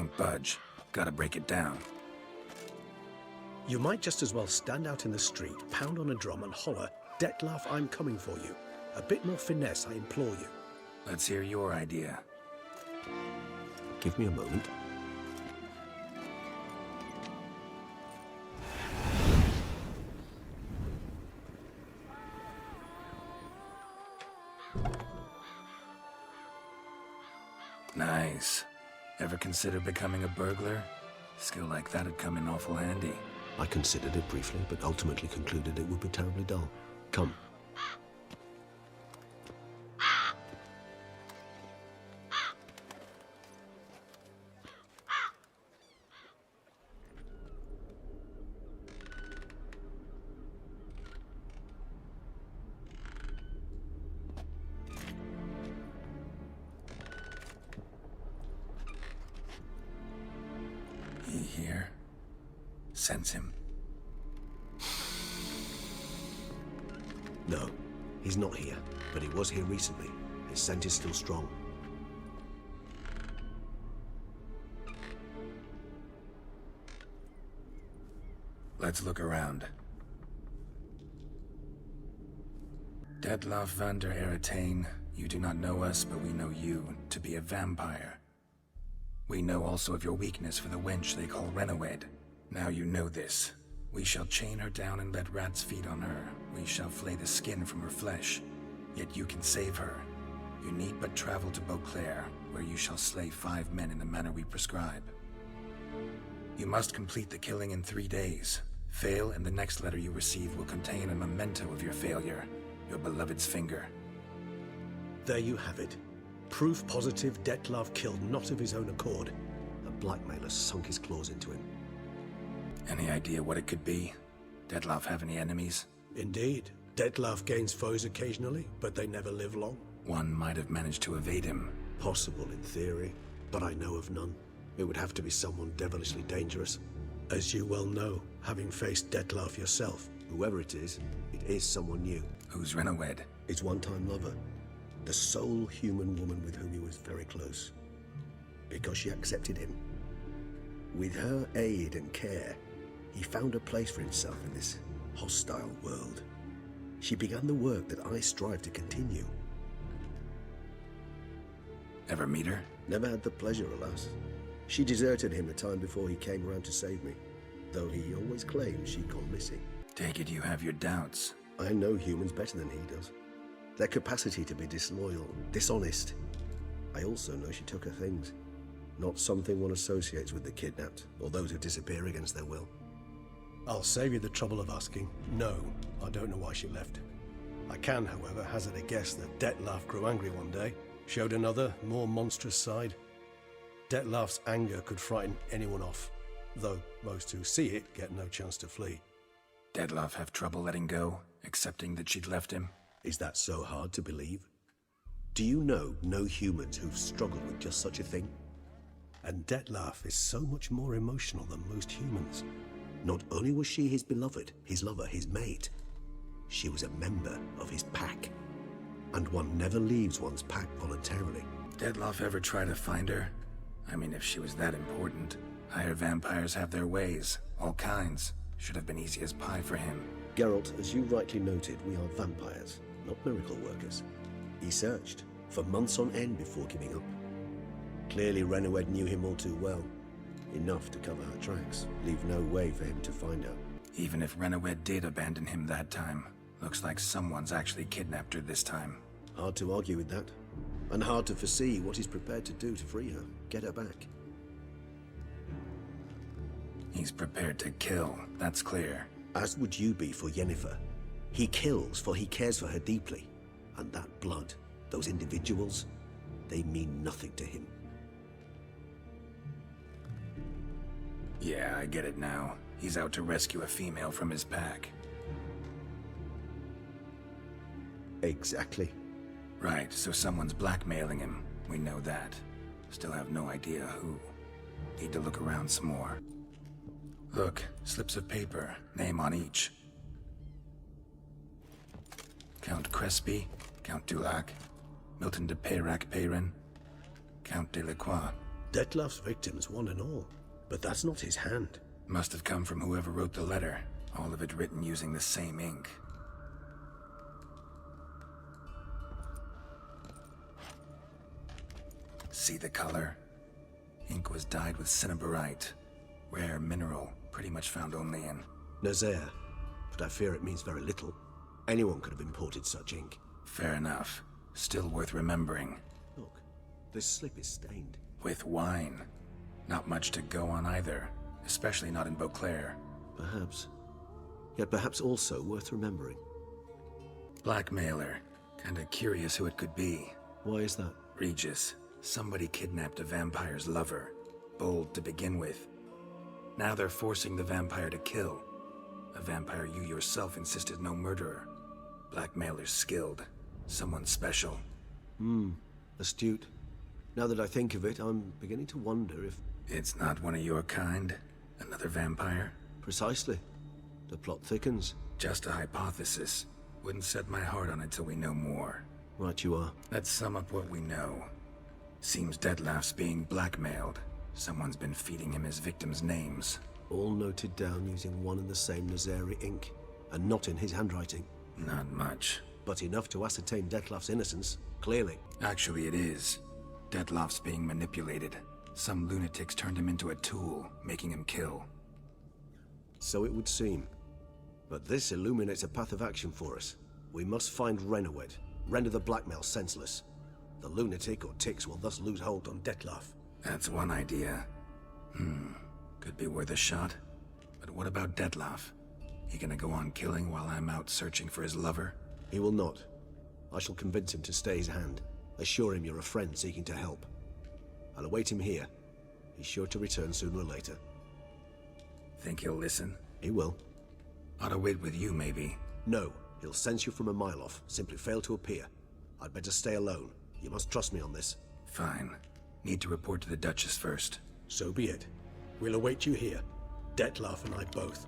won't budge. Gotta break it down. You might just as well stand out in the street, pound on a drum and holler, "Dettlaff, I'm coming for you." A bit more finesse, I implore you. Let's hear your idea. Give me a moment. Nice. Ever consider becoming a burglar? Skill like that'd come in awful handy. I considered it briefly, but ultimately concluded it would be terribly dull. Come. He here? Sense him. No, he's not here, but he was here recently. His scent is still strong. Let's look around. Dettlaff van der Eretain, you do not know us, but we know you to be a vampire. We know also of your weakness for the wench they call Renawed. Now you know this. We shall chain her down and let rats feed on her. We shall flay the skin from her flesh. Yet you can save her. You need but travel to Beauclair, where you shall slay 5 men in the manner we prescribe. You must complete the killing in 3 days. Fail, and the next letter you receive will contain a memento of your failure, your beloved's finger. There you have it. Proof positive Dettlaff killed not of his own accord. A blackmailer sunk his claws into him. Any idea what it could be? Dettlaff have any enemies? Indeed. Dettlaff gains foes occasionally, but they never live long. One might have managed to evade him. Possible in theory, but I know of none. It would have to be someone devilishly dangerous. As you well know, having faced Dettlaff yourself, whoever it is someone new. Who's Renawed? His one-time lover. The sole human woman with whom he was very close. Because she accepted him. With her aid and care, he found a place for himself in this hostile world. She began the work that I strive to continue. Ever meet her? Never had the pleasure, alas. She deserted him a time before he came around to save me, though he always claimed she'd gone missing. Take it you have your doubts. I know humans better than he does. Their capacity to be disloyal, dishonest. I also know she took her things. Not something one associates with the kidnapped, or those who disappear against their will. I'll save you the trouble of asking. No, I don't know why she left. I can, however, hazard a guess that Dettlaff grew angry one day, showed another, more monstrous side. Dettlaff's anger could frighten anyone off, though most who see it get no chance to flee. Dettlaff have trouble letting go, accepting that she'd left him? Is that so hard to believe? Do you know no humans who've struggled with just such a thing? And Dettlaff is so much more emotional than most humans. Not only was she his beloved, his lover, his mate, she was a member of his pack. And one never leaves one's pack voluntarily. Dettlaff ever try to find her? I mean, if she was that important. Higher vampires have their ways, all kinds. Should have been easy as pie for him. Geralt, as you rightly noted, we are vampires, not miracle workers. He searched for months on end before giving up. Clearly Renawed knew him all too well. Enough to cover her tracks, leave no way for him to find her. Even if Renawed did abandon him that time, looks like someone's actually kidnapped her this time. Hard to argue with that. And hard to foresee what he's prepared to do to free her, get her back. He's prepared to kill, that's clear. As would you be for Yennefer. He kills for he cares for her deeply. And that blood, those individuals, they mean nothing to him. Yeah, I get it now. He's out to rescue a female from his pack. Exactly. Right, so someone's blackmailing him. We know that. Still have no idea who. Need to look around some more. Look, slips of paper, name on each. Count Crespi, Count Dulac, Milton de Peyrac Peyrin, Count de la Croix. Dettlaff's victims, one and all. But that's not his hand. Must have come from whoever wrote the letter. All of it written using the same ink. See the color? Ink was dyed with cinnabarite. Rare mineral, pretty much found only in... Nazaire. But I fear it means very little. Anyone could have imported such ink. Fair enough. Still worth remembering. Look, this slip is stained. With wine. Not much to go on either. Especially not in Beauclair. Perhaps. Yet perhaps also worth remembering. Blackmailer. Kinda curious who it could be. Why is that? Regis. Somebody kidnapped a vampire's lover. Bold to begin with. Now they're forcing the vampire to kill. A vampire you yourself insisted no murderer. Blackmailer's skilled. Someone special. Astute. Now that I think of it, I'm beginning to wonder if... It's not one of your kind? Another vampire? Precisely. The plot thickens. Just a hypothesis. Wouldn't set my heart on it till we know more. Right you are. Let's sum up what we know. Seems Dettlaff's being blackmailed. Someone's been feeding him his victims' names. All noted down using one and the same Nazari ink, and not in his handwriting. Not much. But enough to ascertain Dettlaff's innocence, clearly. Actually, it is. Dettlaff's being manipulated. Some lunatics turned him into a tool, making him kill. So it would seem. But this illuminates a path of action for us. We must find Renowed, render the blackmail senseless. The lunatic or ticks will thus lose hold on Dettlaff. That's one idea. Could be worth a shot. But what about Dettlaff? He gonna go on killing while I'm out searching for his lover? He will not. I shall convince him to stay his hand. Assure him you're a friend seeking to help. I'll await him here. He's sure to return sooner or later. Think he'll listen? He will. Ought to wait with you, maybe. No, he'll sense you from a mile off. Simply fail to appear. I'd better stay alone. You must trust me on this. Fine. Need to report to the Duchess first. So be it. We'll await you here. Dettlaff and I both.